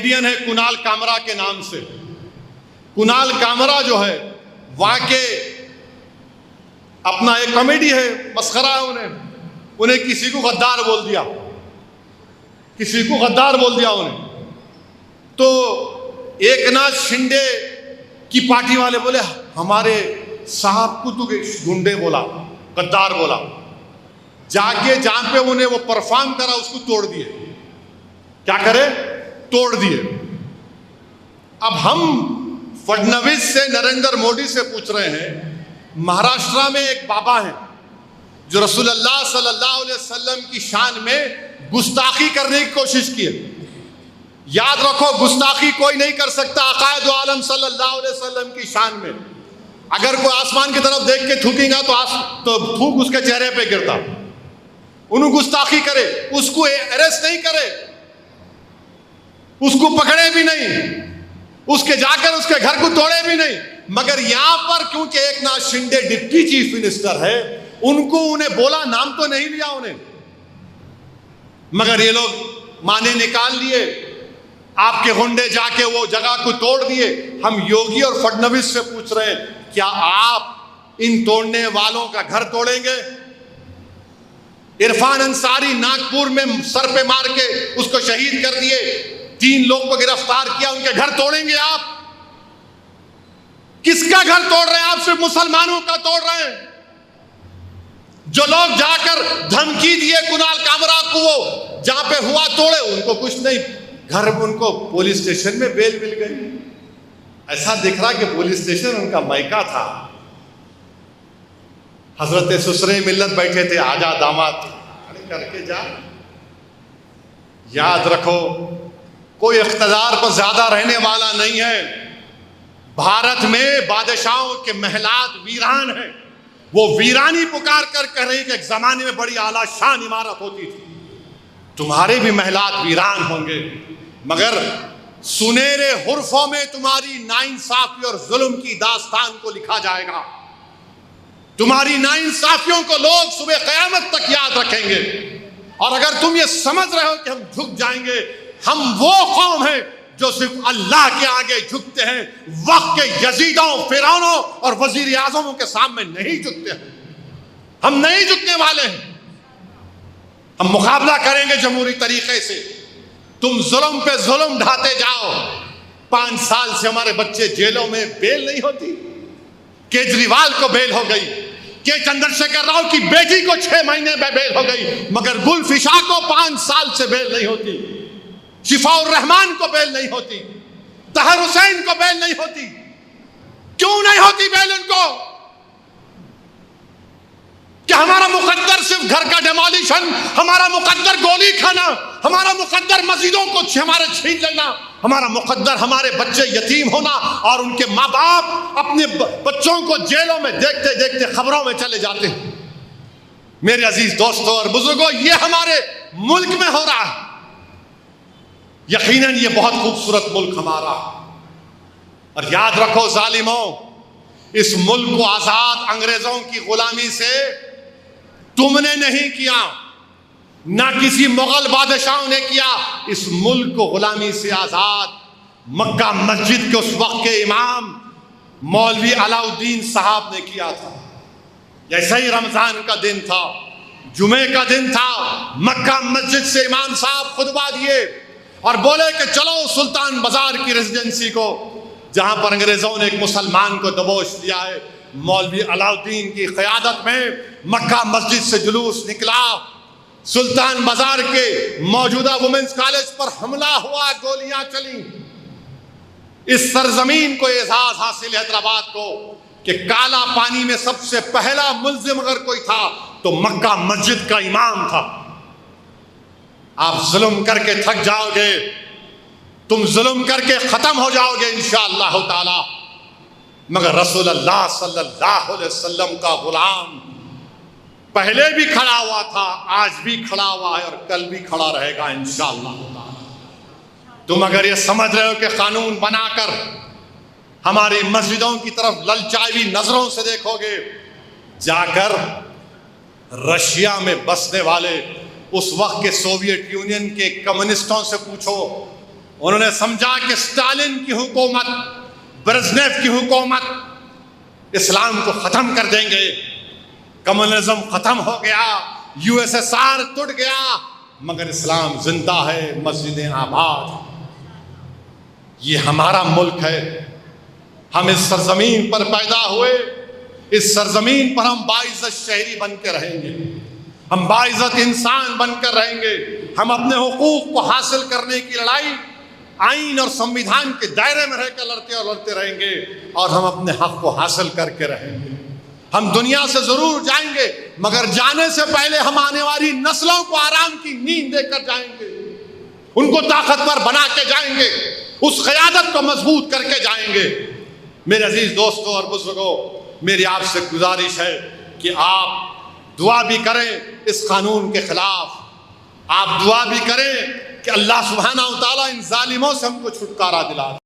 Comedian है कुणाल कामरा के नाम से। कुणाल कामरा जो है वहां के अपना एक कॉमेडी है, मस्खरा है। उन्हें किसी को गद्दार बोल दिया, किसी को गद्दार बोल दिया उन्हें, तो एकनाथ शिंदे की पार्टी वाले बोले हमारे साहब को तो गुंडे बोला, गद्दार बोला। जाके जहां पे उन्हें वो परफॉर्म करा उसको तोड़ दिए। क्या करे? तोड़ दिए। अब हम फडणवीस से, नरेंद्र मोदी से पूछ रहे हैं, महाराष्ट्र में एक बाबा हैं जो रसूलुल्लाह सल्लल्लाहु अलैहि वसल्लम की शान में गुस्ताखी करने की कोशिश की है। याद रखो, गुस्ताखी कोई नहीं कर सकता आकाए दो आलम सल्लल्लाहु अलैहि वसल्लम की शान में। अगर कोई आसमान की तरफ देख के थूकेगा तो थूक उसके चेहरे पे गिरता। उन्हें गुस्ताखी करे, उसको अरेस्ट नहीं करे, उसको पकड़े भी नहीं, उसके जाकर उसके घर को तोड़े भी नहीं। मगर यहां पर क्योंकि Eknath Shinde deputy chief minister है, उन्हें बोला, नाम तो नहीं लिया उन्हें, मगर ये लोग माने निकाल लिए। आपके गुंडे जाके वो जगह को तोड़ दिए। हम योगी और फडणवीस से पूछ रहे हैं, क्या आप इन तोड़ने वालों का घर तोड़ेंगे? इरफान अंसारी नागपुर में सर पे मार के उसको शहीद कर दिए, 3 लोग को गिरफ्तार किया, उनके घर तोड़ेंगे आप? किसका घर तोड़ रहे हैं आप? सिर्फ मुसलमानों का तोड़ रहे हैं। जो लोग जाकर धमकी दिए कुणाल कामरा को, वो जहां पे हुआ तोड़े, उनको कुछ नहीं, घर उनको पुलिस स्टेशन में बेल मिल गई। ऐसा दिख रहा कि पुलिस स्टेशन उनका मायका था। हजरत सुसरे मिल्लत बैठे थे, आजा दामाद खड़े करके जा। याद रखो, कोई इख्तिदार पर ज्यादा रहने वाला नहीं है। भारत में बादशाहों के महलात वीरान हैं। वो वीरानी पुकार कर कह रही कि एक जमाने में बड़ी आला शान इमारत होती थी, तुम्हारे भी महलात वीरान होंगे, मगर सुनहरे हुर्फों में तुम्हारी नाइंसाफी और जुल्म की दास्तान को लिखा जाएगा। तुम्हारी नाइंसाफियों को लोग सुबह क़यामत तक याद रखेंगे। और अगर तुम ये समझ रहे हो कि हम झुक जाएंगे, हम वो कौम हैं जो सिर्फ अल्लाह के आगे झुकते हैं, वक्त के यजीदों, फिरौनों और वजीर आजमों के सामने नहीं झुकते हैं। हम नहीं झुकने वाले हैं। हम मुकाबला करेंगे जमहूरी तरीके से। तुम जुल्म पे जुल्म ढाते जाओ। 5 साल से हमारे बच्चे जेलों में, बेल नहीं होती। केजरीवाल को बेल हो गई, के चंद्रशेखर राव की बेटी को 6 महीने में बेल हो गई, मगर गुलफिशा को 5 साल से बेल नहीं होती। शिफाउर रहमान को बेल नहीं होती, तहर हुसैन को बेल नहीं होती। क्यों नहीं होती बेल उनको? क्या हमारा मुकद्दर सिर्फ घर का डेमोलिशन, हमारा मुकद्दर गोली खाना, हमारा मुकद्दर मस्जिदों को हमारे छीन लेना, हमारा मुकद्दर हमारे बच्चे यतीम होना और उनके माँ बाप अपने बच्चों को जेलों में देखते देखते खबरों में चले जाते हैं? मेरे अजीज दोस्तों और बुजुर्गों, ये हमारे मुल्क में हो रहा है। यकीनन ये बहुत खूबसूरत मुल्क हमारा। और याद रखो जालिमों, इस मुल्क को आजाद अंग्रेजों की गुलामी से तुमने नहीं किया, ना किसी मुगल बादशाहों ने किया। इस मुल्क को गुलामी से आजाद मक्का मस्जिद के उस वक्त के इमाम मौलवी अलाउद्दीन साहब ने किया था। जैसे ही रमजान का दिन था, जुमे का दिन था, मक्का मस्जिद से इमाम साहब खुतबा दिए और बोले कि चलो सुल्तान बाजार की रेजिडेंसी को, जहां पर अंग्रेजों ने एक मुसलमान को दबोच दिया है। मौलवी अलाउद्दीन की क़यादत में मक्का मस्जिद से जुलूस निकला, सुल्तान बाजार के मौजूदा वुमेन्स कॉलेज पर हमला हुआ, गोलियां चली। इस सरजमीन को एजाज हासिल हैदराबाद को कि काला पानी में सबसे पहला मुल्जिम अगर कोई था तो मक्का मस्जिद का इमाम था। आप जुल्म करके थक जाओगे, तुम जुल्म करके खत्म हो जाओगे इंशाअल्लाह ताला, मगर रसूलुल्लाह सल्लल्लाहु अलैहि वसल्लम का गुलाम पहले भी खड़ा हुआ था, आज भी खड़ा हुआ है और कल भी खड़ा रहेगा इंशाअल्लाह ताला। तुम अगर ये समझ रहे हो कि कानून बनाकर हमारी मस्जिदों की तरफ ललचाई नजरों से देखोगे, जाकर रशिया में बसने वाले उस वक्त के सोवियत यूनियन के कम्युनिस्टों से पूछो, उन्होंने समझा कि स्टालिन की हुकूमत, ब्रेज़नेव की हुकूमत इस्लाम को ख़त्म कर देंगे, कम्युनिज्म ख़त्म हो गया, यूएसएसआर टूट गया, मगर इस्लाम जिंदा है, मस्जिदें आबाद। ये हमारा मुल्क है, हम इस सरजमीन पर पैदा हुए, इस सरजमीन पर हम बाइज़्ज़त शहरी बन के रहेंगे, हम बाइज़्ज़त इंसान बनकर रहेंगे। हम अपने हुकूक को हासिल करने की लड़ाई आईन और संविधान के दायरे में रहकर लड़ते रहेंगे और हम अपने हक को हासिल करके रहेंगे। हम दुनिया से जरूर जाएंगे, मगर जाने से पहले हम आने वाली नस्लों को आराम की नींद देकर जाएंगे, उनको ताकतवर बना के जाएंगे, उस क़यादत को मजबूत करके जाएंगे। मेरे अजीज दोस्तों और बुजुर्गों, मेरी आपसे गुजारिश है कि आप दुआ भी करें इस कानून के खिलाफ, आप दुआ भी करें कि अल्लाह सुब्हानहू व तआला इन जालिमों से हमको छुटकारा दिला।